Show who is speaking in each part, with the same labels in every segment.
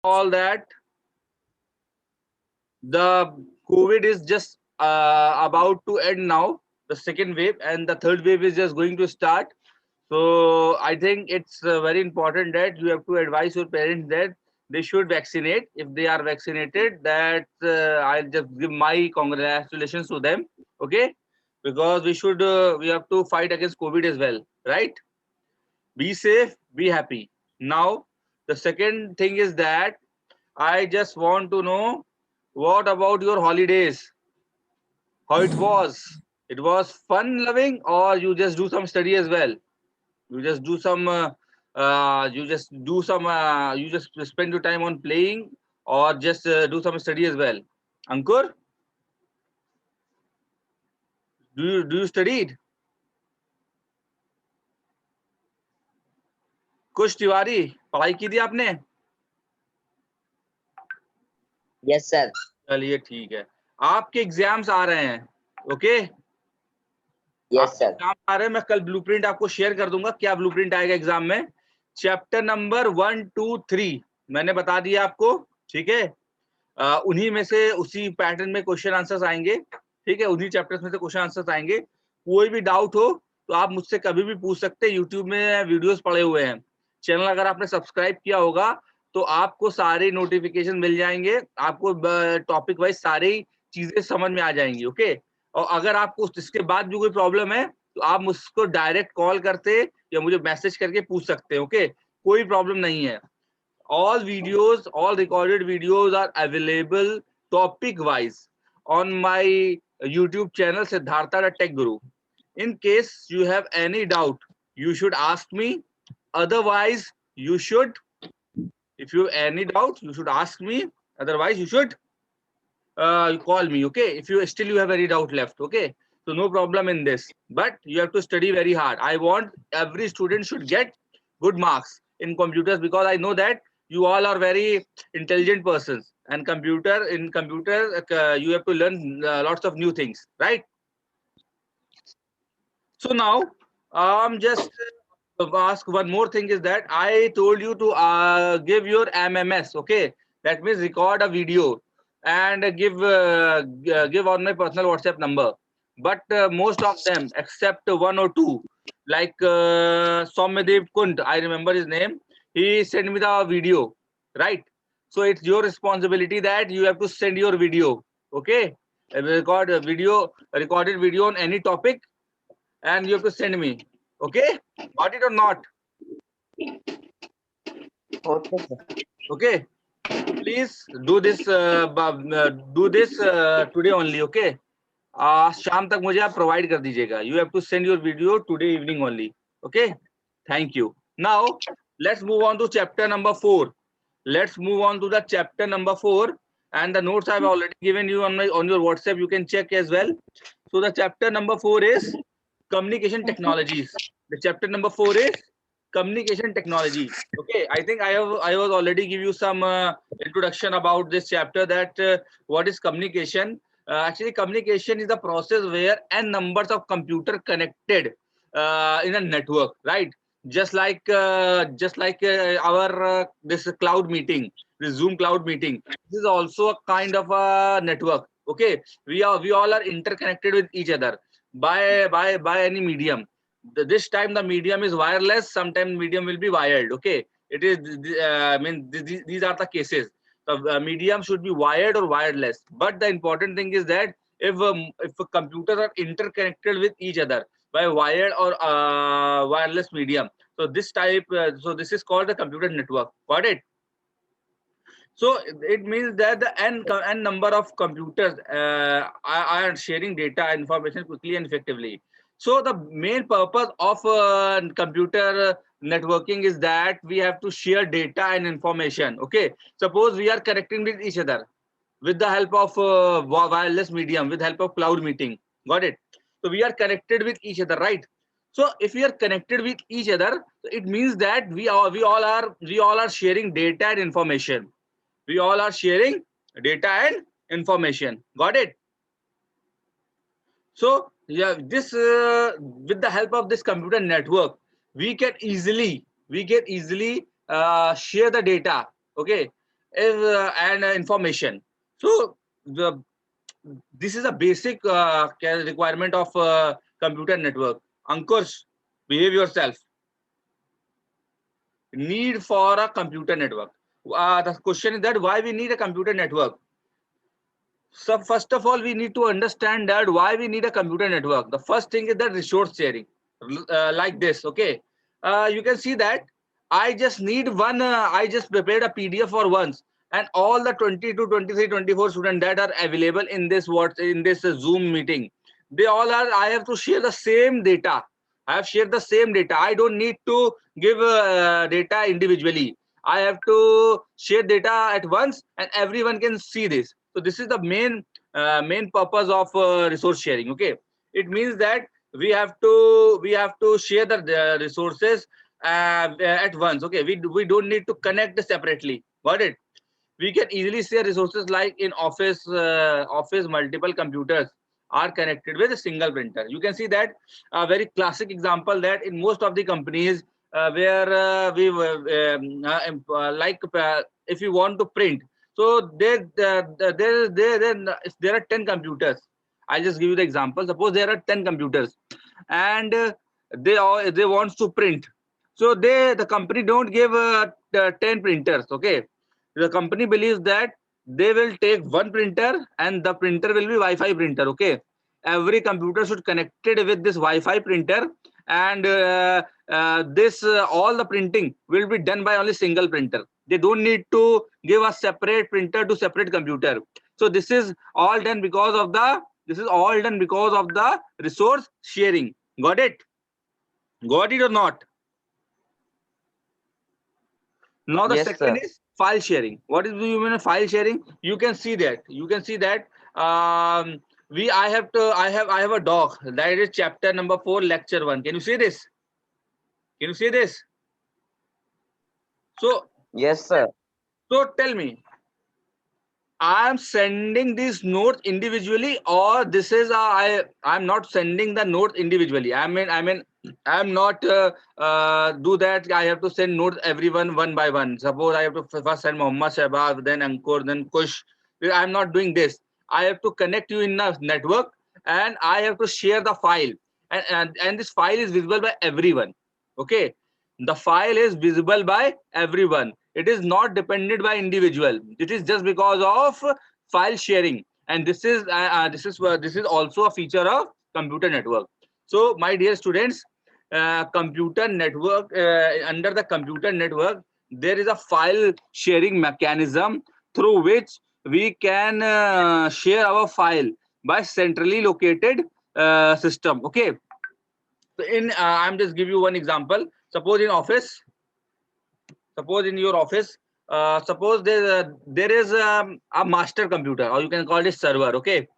Speaker 1: all that the COVID is just about to end now, the second wave, and the third wave is just going to start. So I think it's very important that you have to advise your parents that they should vaccinate. If they are vaccinated, that I'll just give my congratulations to them. Okay, because we have to fight against COVID as well, right? Be safe, be happy. Now, the second thing is that I just want to know what about your holidays? How it was? It was fun loving, or you just do some study as well? You just do some, you just spend your time on playing, or just do some study as well. Ankur, do you studied? कुछ तिवारी पढ़ाई की थी आपने?
Speaker 2: Yes sir.
Speaker 1: चलिए ठीक है, आपके exams आ रहे हैं. Okay,
Speaker 2: yes sir.
Speaker 1: एग्जाम आ रहे हैं. मैं कल ब्लूप्रिंट आपको शेयर कर दूंगा. क्या ब्लूप्रिंट आएगा एग्जाम में? चैप्टर नंबर 1, 2, 3 मैंने बता दिया आपको. ठीक है, उन्हीं में से उसी पैटर्न में क्वेश्चन आंसर्स आएंगे. ठीक है, उन्हीं चैप्टर्स में से क्वेश्चन आंसर्स आएंगे. कोई भी डाउट हो तो आप मुझसे कभी भी पूछ सकते हैं. यूट्यूब में वीडियोस पड़े हुए हैं. चैनल अगर आपने सब्सक्राइब किया होगा तो आपको सारे नोटिफिकेशन मिल जाएंगे. आपको टॉपिक वाइज सारी चीजें समझ में आ जाएंगी. ओके, और अगर आपको इसके बाद भी कोई प्रॉब्लम है तो आप मुझको डायरेक्ट कॉल करते या मुझे मैसेज करके पूछ सकते हैं. ओके, कोई प्रॉब्लम नहीं है. All videos, all recorded videos are available topic wise on my YouTube channel Siddhartha the Tech Guru. In case you have any doubt, you should ask me. Otherwise, if you have any doubt, you should ask me. Otherwise, you should call me. Okay, if you still have any doubt left. Okay, so no problem in this, but you have to study very hard. I want every student should get good marks in computers, because I know that you all are very intelligent persons, and computer you have to learn lots of new things, right? So now just ask one more thing, is that I told you to give your MMS. Okay, that means record a video and give on my personal WhatsApp number. But most of them, except one or two, like Somyadev Kunt, I remember his name, he sent me the video, right? So it's your responsibility that you have to send your video. Okay, record a video, recorded video on any topic, and you have to send me. Okay, got it or not?
Speaker 2: Okay sir.
Speaker 1: Okay, please do this today only. Okay, शाम तक मुझे आप provide कर दीजिएगा. You have to send your video today evening only. Okay, thank you. Now let's move on to chapter number 4. Let's move on to the chapter number 4, and the notes I've already given you on your WhatsApp. You can check as well. So the chapter number 4 is communication technologies. The chapter number 4 is communication technology. Okay, I think I was already give you some introduction about this chapter, that what is communication. Actually, communication is the process where n numbers of computer connected in a network, right? Just like our this cloud meeting, this Zoom cloud meeting. This is also a kind of a network. Okay, we all are interconnected with each other by any medium. This time the medium is wireless. Sometimes medium will be wired. Okay, it is. These are the cases. The medium should be wired or wireless. But the important thing is that if computers are interconnected with each other by wired or wireless medium, so this is called the computer network. Got it? So it means that the n number of computers are sharing data and information quickly and effectively. So the main purpose of computer networking is that we have to share data and information. Okay, suppose we are connecting with each other with the help of wireless medium, with help of cloud meeting. Got it? So we are connected with each other, right? So if we are connected with each other, it means that we all are sharing data and information. We all are sharing data and information. Got it? So yeah, this with the help of this computer network, we can easily share the data. Okay, is and information. So this is a basic requirement of computer network. Ankush, behave yourself. Need for a computer network. The question is that why we need a computer network. So first of all, we need to understand that why we need a computer network. The first thing is that resource sharing, like this. Okay, you can see that I just need one. I just prepared a PDF for once, and all the 22, 23, 24 students that are available in this Zoom meeting, they all are. I have to share the same data. I have shared the same data. I don't need to give data individually. I have to share data at once, and everyone can see this. So this is the main purpose of resource sharing. Okay, it means that we have to share the resources at once. Okay, we don't need to connect separately. Got it? We can easily share resources like in office multiple computers are connected with a single printer. You can see that a very classic example that in most of the companies where we like if you want to print, so if there are 10 computers, I'll just give you the example. Suppose there are 10 computers and they want to print, so the company don't give 10 printers. Okay, the company believes that they will take one printer and the printer will be Wi-Fi printer. Okay, every computer should connected with this Wi-Fi printer, and this all the printing will be done by only single printer. They don't need to give a separate printer to separate computer. So this is all done because of the resource sharing. Got it? Got it or not? Now the
Speaker 2: Yes,
Speaker 1: second
Speaker 2: sir.
Speaker 1: is file sharing. What is do you mean file sharing? You can see that. We I have a doc that is chapter number 4, lecture 1. Can you see this? Can you see this? So
Speaker 2: Yes, sir.
Speaker 1: tell me, I am sending these notes individually, or this is I'm not sending the notes individually. I mean I'm not do that. I have to send notes everyone one by one. Suppose I have to first send Muhammad Shahbaz, then Ankur, then Kush. I'm not doing this. I have to connect you in a network, and I have to share the file, and this file is visible by everyone. Okay, the file is visible by everyone. It is not dependent by individual. It is just because of file sharing, and this is also a feature of computer network. So my dear students, computer network under the computer network, there is a file sharing mechanism through which we can share our file by centrally located system. Okay, so I'm just give you one example. Suppose in your office, suppose there is a master computer, or you can call it server. Okay,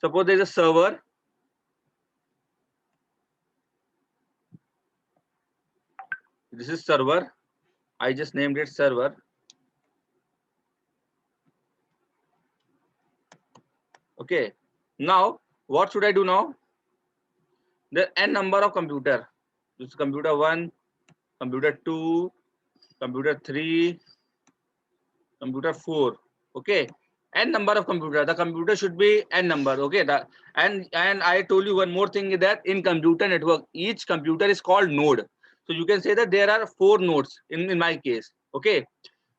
Speaker 1: suppose there is a server. This is server. I just named it server. Okay, now what should I do now? There are n number of computer. This is computer 1, computer 2, computer 3, computer 4. Okay, n number of computer. The computer should be n number. Okay, and I told you one more thing is that in computer network, each computer is called node. So you can say that there are 4 nodes in my case. Okay,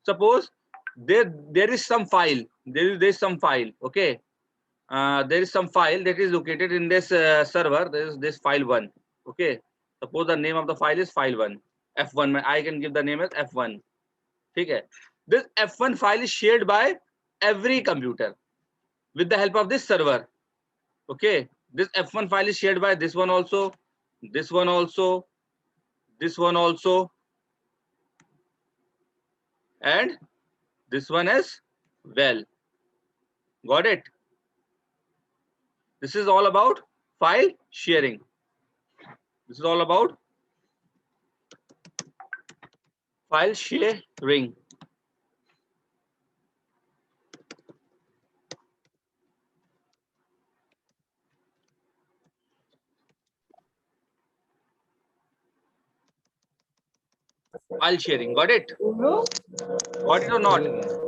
Speaker 1: suppose there is some file. There is some file. Okay, there is some file that is located in this server. There is this file 1. Okay, suppose the name of the file is file 1, f1. I can give the name as f1. Okay, this f1 file is shared by every computer with the help of this server. Okay, this f1 file is shared by this one also, this one also, this one also, and this one as well. Got it? This is all about file sharing. This is all about file sharing. file sharing. Got it? Got it or not?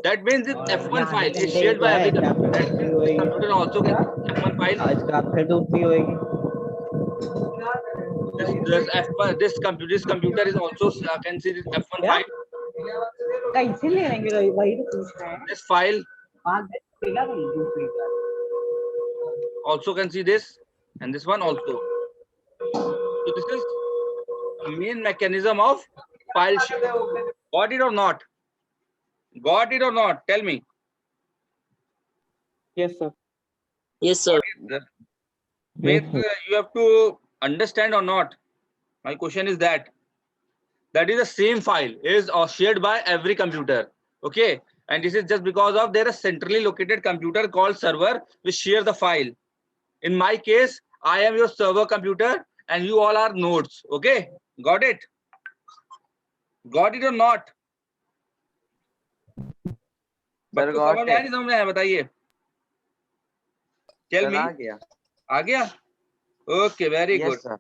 Speaker 1: That means if F1 file is shared by every computer, that means this computer also can F1 file.
Speaker 3: आज का फिर धूप नहीं होएगी।
Speaker 1: This computer is also can see this F1 file.
Speaker 3: कैसे ले लेंगे वही तो पूछ रहे हैं।
Speaker 1: This file
Speaker 3: पीला तो दूसरी का।
Speaker 1: also can see this, and this one also. So this is the main mechanism of file sharing. Got it or not? Got it or not? Tell me.
Speaker 3: Yes sir.
Speaker 2: Yes, sir.
Speaker 1: Means you have to understand or not. My question is that is the same file is shared by every computer. Okay, and this is just because of there is a centrally located computer called server which share the file. In my case, I am your server computer and you all are nodes. Okay, got it? Got it or not?
Speaker 2: Sir,
Speaker 1: बच्चों
Speaker 2: got
Speaker 1: समझ
Speaker 2: it.
Speaker 1: आया नहीं समझ आया बताइए. Tell me. आ गया? Okay, very good.
Speaker 2: Yes, sir.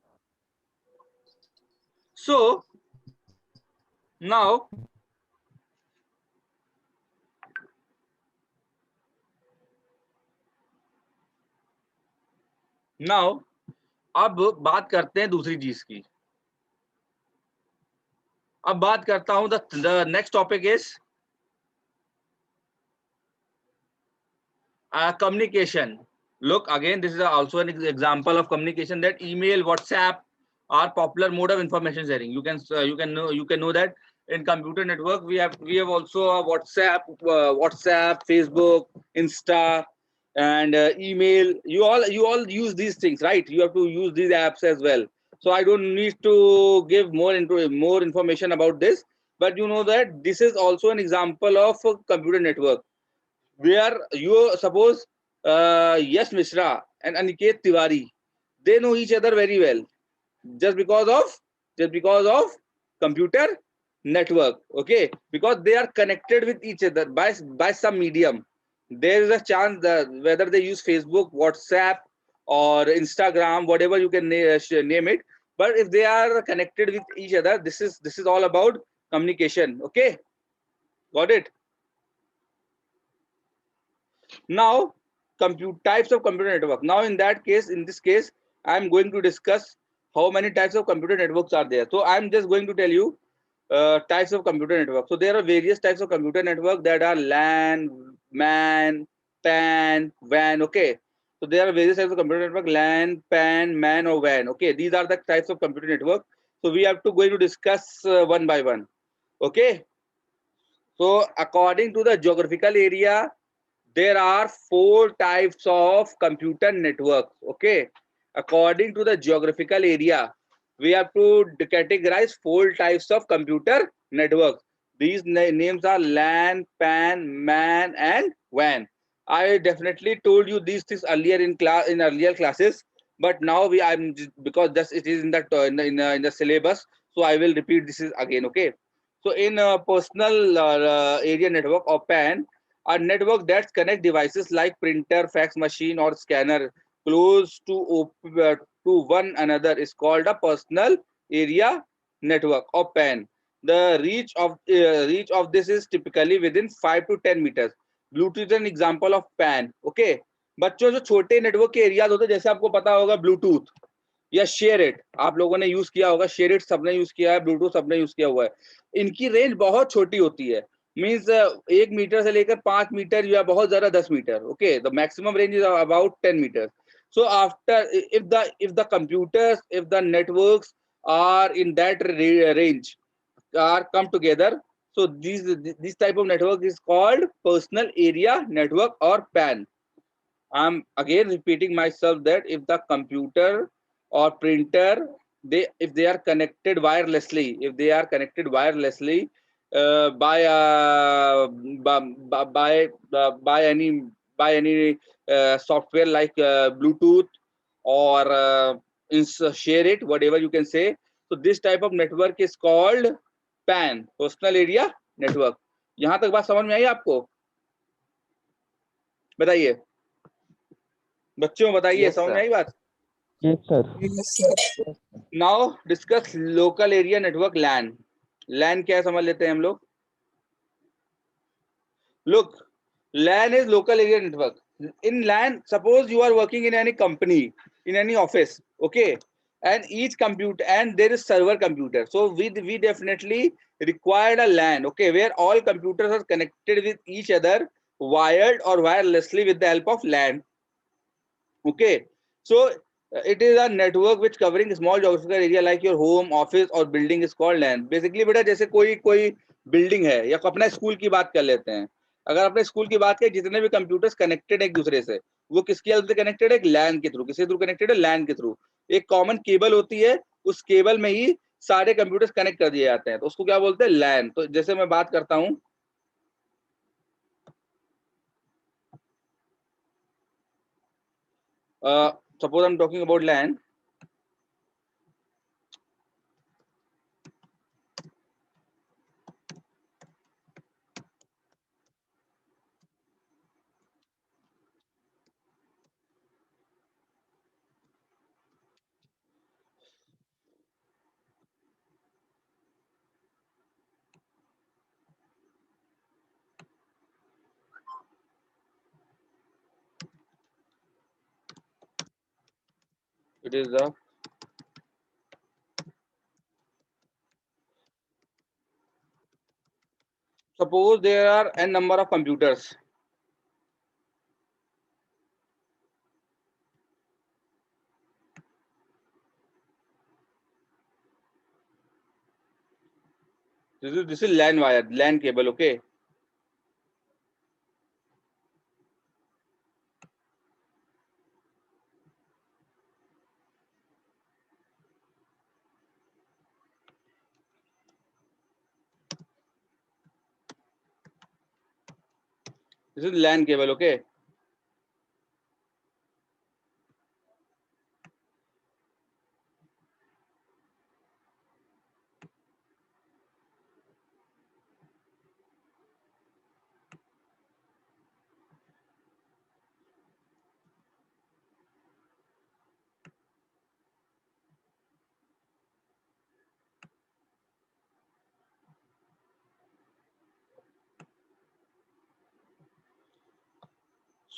Speaker 1: So now अब बात करते हैं दूसरी चीज की. अब बात करता हूं the next topic is communication. Look, again, this is also an example of communication, that email, WhatsApp are popular mode of information sharing. You can know that in computer network we have also a WhatsApp, Facebook, Insta, and email. You all use these things, right? You have to use these apps as well. So I don't need to give more information about this, but you know that this is also an example of a computer network where you suppose Yash Mishra and Aniket Tiwari, they know each other very well just because of computer network. Okay, because they are connected with each other by some medium. There is a chance that whether they use Facebook, WhatsApp, or Instagram, whatever you can name it, but if they are connected with each other, this is all about communication. Okay, got it? Now, types of computer network. Now, in this case, I am going to discuss how many types of computer networks are there. So, I am just going to tell you types of computer network. So, there are various types of computer network that are LAN, MAN, PAN, WAN. Okay. So, there are various types of computer network: LAN, PAN, MAN, or WAN. Okay. These are the types of computer network. So, we have to going to discuss one by one. Okay. So, according to the geographical area, there are 4 types of computer networks. Okay, according to the geographical area, we have to categorize 4 types of computer networks. These names are LAN, PAN, MAN, and WAN. I definitely told you these things earlier in earlier classes, but now because just it is in the syllabus, so I will repeat this again. Okay, so in personal area network or PAN, a network that connects devices like printer, fax machine, or scanner close to one another is called a personal area network or PAN. The reach of this is typically within 5 to 10 meters. Bluetooth is an example of PAN. Okay, बच्चों जो छोटे network के areas होते हैं, जैसे आपको पता होगा ब्लूटूथ या शेयर इट, आप लोगों ने यूज किया होगा, शेयर इट सबने यूज किया है, ब्लूटूथ सबने यूज किया हुआ है. इनकी रेंज बहुत छोटी होती है. मीन्स 1 मीटर से लेकर 5 मीटर या बहुत ज्यादा 10 meter. Okay, the maximum range is about 10 meter. So after if the computers, if the networks are in that range are come together, so this type of network is called personal area network or PAN. I'm again repeating myself that if the computer or printer, if they are connected wirelessly, by any software like Bluetooth or share it, whatever you can say. So this type of network is called PAN, personal area network. यहाँ तक बात समझ में आई आपको? बताइए बच्चों, बताइए, समझ में आई बात?
Speaker 3: Yes sir.
Speaker 1: Now discuss local area network LAN. LAN क्या है समझ लेते हैं हम लोग. Look, LAN is local area network. In LAN, suppose you are working in any company, in any office, okay, and each computer, and there is server computer. So we definitely required a LAN, okay, where all computers are connected with each other, wired or wirelessly with the help of LAN. Okay, so it is a network which covering small geographical area like your home, office or building is called LAN. Basically बेटा जैसे कोई कोई building है या अपना school की बात कर लेते हैं. अगर अपने स्कूल की बात करें, जितने भी कंप्यूटर्स कनेक्टेड है एक दूसरे से, वो किसकी हेल्प से कनेक्टेड है? एक लैन के थ्रू. किसके थ्रू कनेक्टेड है? लैन के थ्रू. एक कॉमन केबल होती है, उस केबल में ही सारे कंप्यूटर्स कनेक्ट कर दिए जाते हैं, तो उसको क्या बोलते हैं? लैन. तो जैसे मैं बात करता हूं, suppose I'm talking about LAN. It is the suppose there are n number of computers. This is LAN wire, LAN cable, okay. This is LAN cable, okay.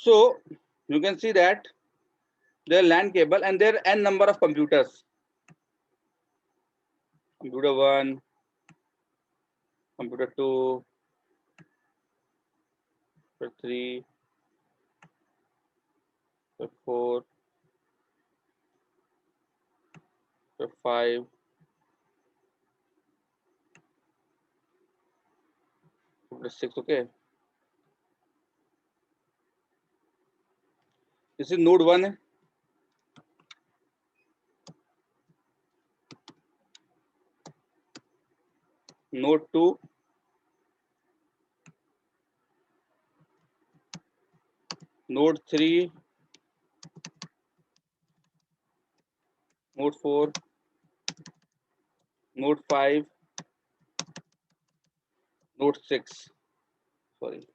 Speaker 1: So you can see that there are LAN cable and there are n number of computers. Computer 1, computer 2, computer 3, computer 4, computer 5, computer 6, okay. This is node 1, node 2, node 3, node 4, node 5, node 6. Sorry.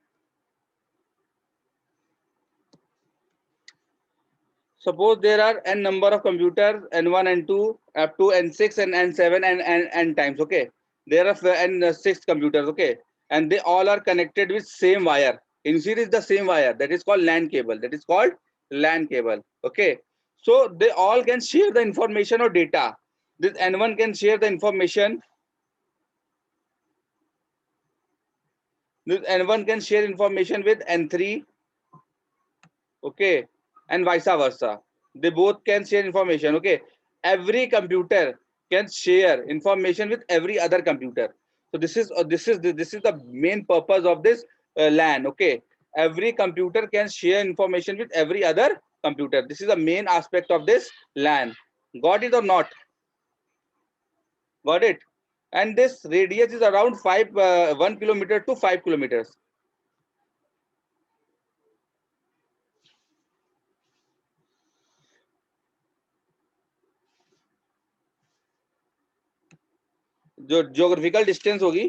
Speaker 1: Suppose there are n number of computers, n1, n2, up to n6 and n7 and n times, okay. There are n6 computers, okay, and they all are connected with same wire. In series, the same wire, that is called LAN cable. That is called LAN cable, okay. So they all can share the information or data. This n1 can share the information. This n1 can share information with n3, okay, and vice versa. They both can share information, okay. Every computer can share information with every other computer. So this is the main purpose of this LAN, okay. Every computer can share information with every other computer. This is the main aspect of this LAN. Got it or not? Got it? And this radius is around 1 kilometer to 5 kilometers. जो geographical distance होगी,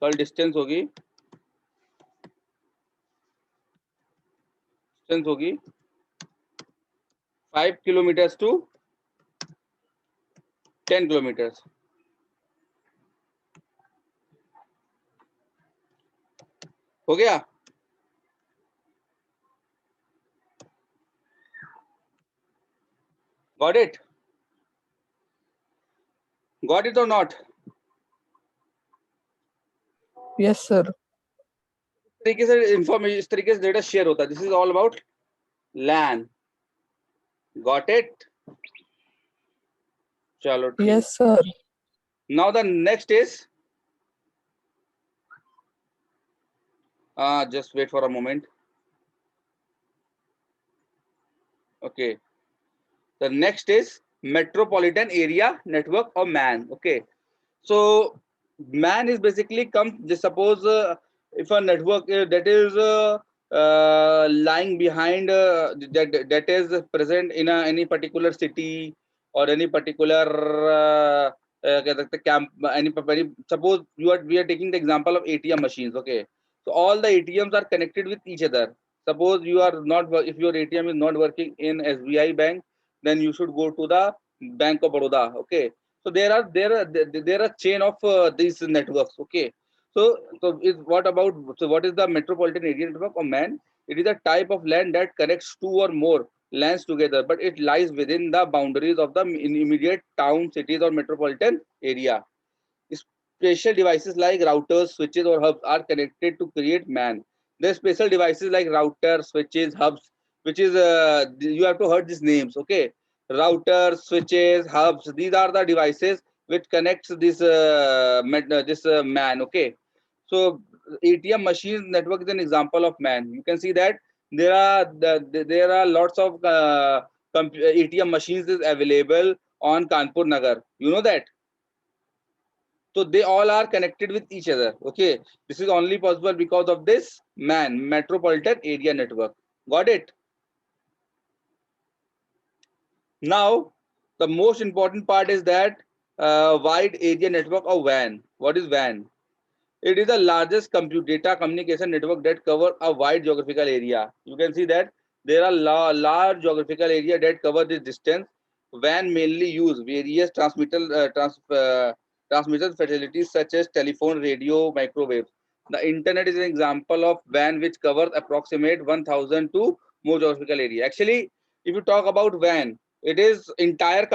Speaker 1: कल distance होगी, distance होगी 5 kilometres to 10 kilometres. हो गया? Got it? Got it or not?
Speaker 4: Yes, sir.
Speaker 1: तरीके से information, इस तरीके से डेटा शेयर होता है। This is all about LAN. Got it? चलो ठीक।
Speaker 4: Yes, sir.
Speaker 1: Now the next is just wait for a moment. Okay. The next is metropolitan area network or MAN. Okay. So MAN is basically just suppose if a network that is lying behind that is present in any particular city or any particular क्या कहते हैं, camp, any suppose we are taking the example of ATM machines. Okay, so all the ATMs are connected with each other. Suppose you are not, if your ATM is not working in SBI bank, then you should go to the Bank of Baroda. Okay, so there are chain of these networks. Okay, so what is the metropolitan area network or MAN? It is a type of land that connects two or more lands together, but it lies within the boundaries of the immediate town, cities, or metropolitan area. Special devices like routers, switches, or hubs are connected to create MAN. There's special devices like routers, switches, hubs, which is you have to heard these names. Okay, routers, switches, hubs. These are the devices which connects this MAN. Okay, so ATM machines network is an example of MAN. You can see that there are lots of ATM machines is available on Kanpur Nagar. You know that. So they all are connected with each other. Okay, this is only possible because of this MAN, metropolitan area network. Got it? Now the most important part is that wide area network or WAN. What is WAN? It is the largest data communication network that covers a wide geographical area. You can see that there are large geographical area that cover this distance. WAN mainly use various transmission facilities such as telephone, radio, microwave. The internet is an example of WAN which covers approximate 1000 to more geographical area. Actually, if you talk about WAN, it is entire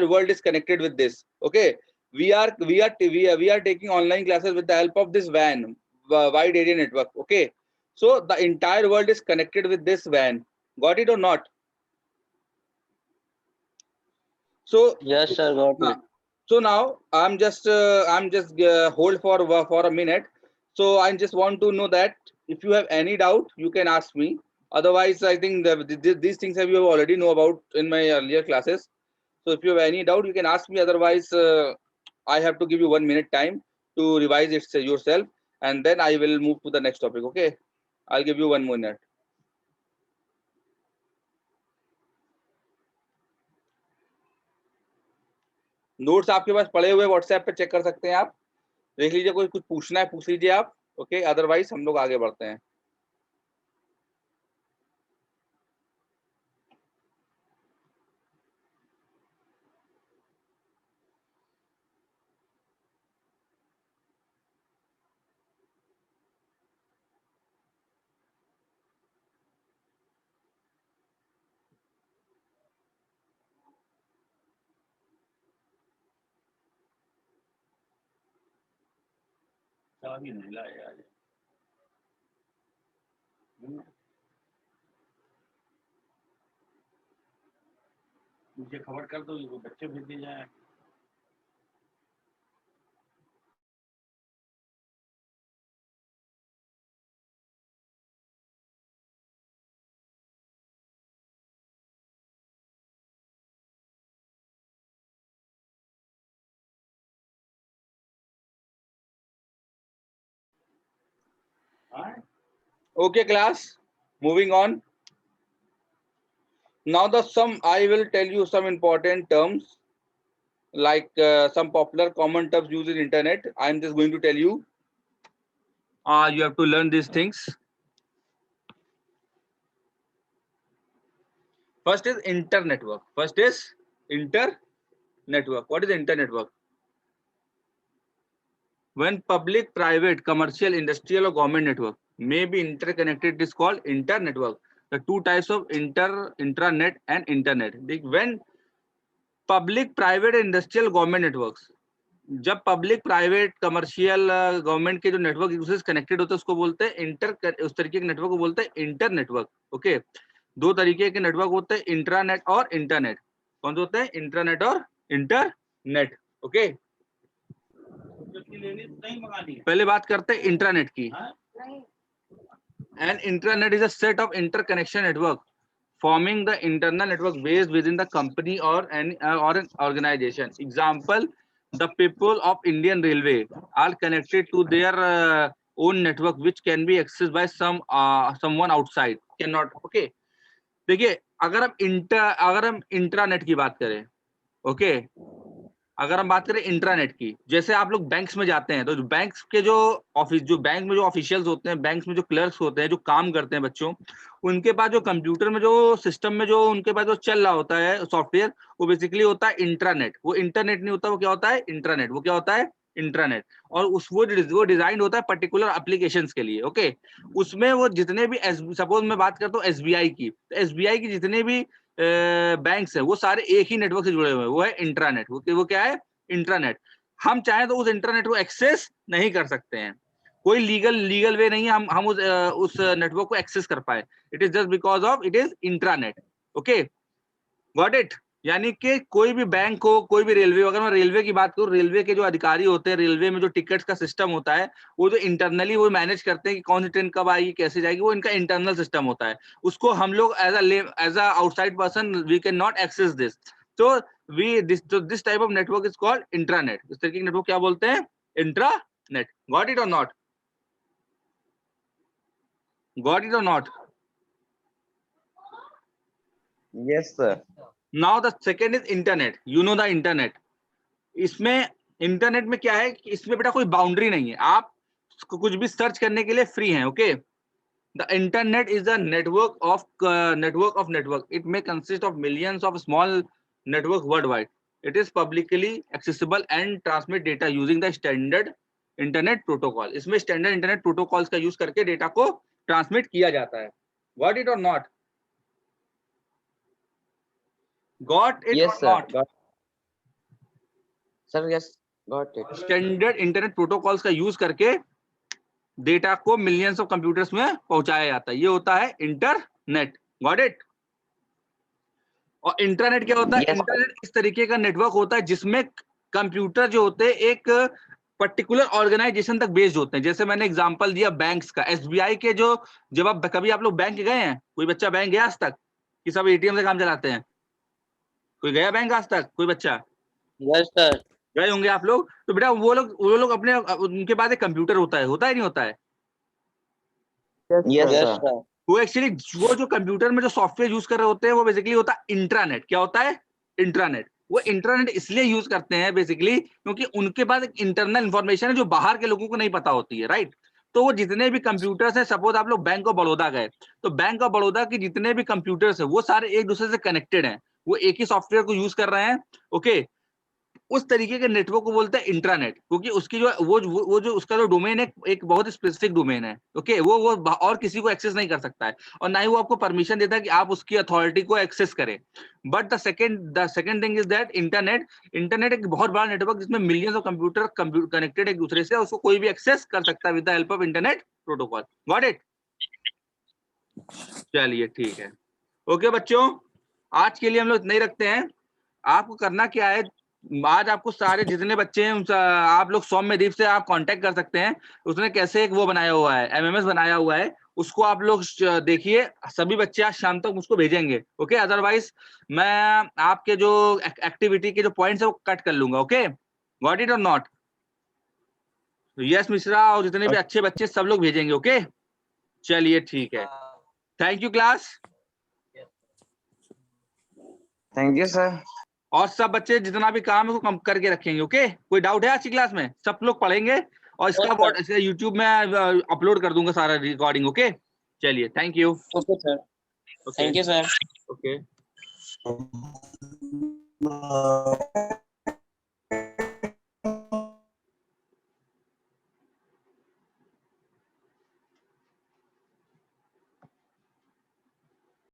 Speaker 1: world is connected with this. Okay, we are taking online classes with the help of this WAN, wide area network. Okay, so the entire world is connected with this WAN. Got it or not? So
Speaker 2: Yes, sir. Got it.
Speaker 1: so now I'm just hold for a minute. So I just want to know that if you have any doubt, you can ask me. Otherwise, I think these things have you already know about in my earlier classes. So if you have any doubt, you can ask me. Otherwise, I have to give you 1 minute time to revise it yourself, and then I will move to the next topic. Okay, I'll give you 1 minute. Notes आपके पास पड़े हुए WhatsApp पे check कर सकते हैं आप, देख लीजिए, कोई कुछ पूछना है पूछ लीजिए आप। ओके, अदरवाइज हम लोग आगे बढ़ते हैं। मुझे खबर कर दो, ये बच्चे भेज दिए जाए। Okay, class, moving on. Now I will tell you some important terms, like some popular common terms used in internet. I am just going to tell you. You have to learn these things. First is inter network. First is inter network. What is inter network? When public, private, commercial, industrial or government network may be interconnected, it is called inter network. The two types of intranet and internet. When public, private, industrial, government networks, जब public, private, commercial, government के जो network एक दूसरे से connected होते हैं उसको बोलते हैं उस तरीके के नेटवर्क को बोलते हैं इंटर नेटवर्क. ओके, दो तरीके के नेटवर्क होते हैं, इंट्रानेट और इंटरनेट. कौन से होते हैं? इंट्रानेट और इंटरनेट. ओके, पहले बात करते हैं इंट्रानेट की. And intranet is a set of interconnection network forming the internal network based within the company or an organization. Example, the people of Indian Railway are connected to their own network which can be accessed by someone outside. Cannot. Okay, देखिए, अगर हम intranet की बात करें, okay, अगर हम बात करें इंट्रानेट की, जैसे आप लोग बैंक्स में जाते हैं तो बैंक्स के जो बैंक में जो ऑफिशियल्स होते हैं, बैंक्स में जो क्लर्क्स होते हैं, जो काम करते हैं बच्चों, उनके पास जो कंप्यूटर में जो सिस्टम में जो उनके पास जो चल रहा होता है सॉफ्टवेयर, वो बेसिकली होता है इंट्रानेट. वो इंटरनेट नहीं होता, वो क्या होता है? इंट्रानेट. वो क्या होता है? इंट्रानेट. और वो डिजाइन होता है पर्टिकुलर एप्लीकेशंस के लिए. ओके, उसमें वो जितने भी, सपोज मैं बात करता हूँ एसबीआई की, तो एसबीआई की जितने भी बैंक्स है वो सारे एक ही नेटवर्क से जुड़े हुए हैं, वो है इंट्रानेट. वो क्या है? इंट्रानेट. हम चाहें तो उस इंटरनेट को एक्सेस नहीं कर सकते हैं, कोई लीगल वे नहीं है हम उस नेटवर्क को एक्सेस कर पाए. It is just because of it is intranet. Okay, got it. यानी कि कोई भी बैंक हो, कोई भी रेलवे, अगर मैं रेलवे की बात करूं, रेलवे के जो अधिकारी होते हैं, रेलवे में जो टिकट्स का सिस्टम होता है, वो जो इंटरनली वो मैनेज करते हैं कि कौन सी ट्रेन कब आएगी, कैसे जाएगी, वो इनका इंटरनल सिस्टम होता है. उसको हम लोग as a outside person we can not access this. तो this type of network is called intranet. इस तरीके के नेटवर्क क्या बोलते हैं? इंट्रानेट. गॉट इट और नॉट? Got it or not?
Speaker 2: Yes, sir.
Speaker 1: Now the second is internet. You know the internet. इसमें इंटरनेट में क्या है कि इसमें बेटा कोई बाउंड्री नहीं है, आप कुछ भी सर्च करने के लिए फ्री हैं. Okay, the internet is the network of network. It may consist of millions of small network world wide. It is publicly accessible and transmit data using the standard internet protocol. इसमें standard internet protocols का use करके data को transmit किया जाता है. Got it और not? Got it
Speaker 2: Yes,
Speaker 1: और
Speaker 2: sir.
Speaker 1: Not?
Speaker 2: Sir, yes, got it.
Speaker 1: Standard internet protocols का यूज करके डेटा को मिलियंस ऑफ कंप्यूटर्स में पहुंचाया जाता है. ये होता है इंटरनेट. Got it? और इंटरनेट क्या होता है?
Speaker 2: Yes.
Speaker 1: इंटरनेट इस तरीके का नेटवर्क होता है जिसमें कंप्यूटर जो होते हैं एक पर्टिकुलर ऑर्गेनाइजेशन तक बेस्ड होते हैं. जैसे मैंने एग्जांपल दिया बैंक्स का, एसबीआई के जो, जब आप कभी आप लोग बैंक गए हैं, कोई बच्चा बैंक गया आज तक कि सब एटीएम से काम चलाते हैं? कोई गया बैंक आज तक? कोई बच्चा?
Speaker 2: Yes, sir.
Speaker 1: गए होंगे आप लोग. तो बेटा वो लोग अपने, उनके पास एक कंप्यूटर होता है नहीं होता है?
Speaker 2: Yes, sir.
Speaker 1: वो एक्चुअली वो जो कंप्यूटर में जो सॉफ्टवेयर यूज कर रहे होते हैं वो बेसिकली होता है इंट्रानेट. क्या होता है? इंट्रानेट. वो इंटरनेट इसलिए यूज करते हैं बेसिकली क्योंकि उनके पास एक इंटरनल इंफॉर्मेशन है जो बाहर के लोगों को नहीं पता होती है. राइट? तो वो जितने भी कंप्यूटर्स हैं, सपोज आप लोग बैंक ऑफ बड़ौदा गए, तो बैंक ऑफ बड़ौदा के जितने भी कंप्यूटर्स हैं वो सारे एक दूसरे से कनेक्टेड हैं, वो एक ही सॉफ्टवेयर को यूज कर रहे हैं. ओके, उस तरीके के नेटवर्क को बोलते हैं इंट्रानेट, क्योंकि उसकी जो वो जो उसका जो डोमेन है एक बहुत स्पेसिफिक डोमेन है. ओके, वो और किसी को एक्सेस नहीं कर सकता है, और ना ही वो आपको परमिशन देता है कि आप उसकी अथॉरिटी को एक्सेस करें. But the second thing is that internet एक बहुत बड़ा नेटवर्क जिसमें मिलियंस ऑफ कंप्यूटर कनेक्टेड एक दूसरे से, उसको कोई भी एक्सेस कर सकता है with the help of internet protocol. Got it? चलिए ठीक है. ओके बच्चों, आज के लिए हम लोग इतना ही रखते हैं. आपको करना क्या है, आज आपको सारे जितने बच्चे हैं आप लोग सौम्यदीप से आप कांटेक्ट कर सकते हैं. उसने कैसे एक वो बनाया हुआ है, एमएमएस बनाया हुआ है, उसको आप लोग देखिए. सभी बच्चे आज शाम तक उसको भेजेंगे. ओके, अदरवाइज मैं आपके जो एक्टिविटी के जो पॉइंट्स है वो कट कर लूंगा. ओके, गॉट इट और नॉट? यस मिश्रा और जितने भी अच्छे बच्चे सब लोग भेजेंगे. ओके, चलिए ठीक है. Thank you class.
Speaker 2: Thank you, sir.
Speaker 1: और सब बच्चे जितना भी काम है वो कम करके रखेंगे. ओके, कोई डाउट है आज की क्लास में? सब लोग पढ़ेंगे और इसका यूट्यूब में अपलोड कर दूंगा सारा रिकॉर्डिंग. ओके, चलिए, thank you.
Speaker 2: Okay, sir. Thank you, sir.
Speaker 1: Okay.
Speaker 4: uh,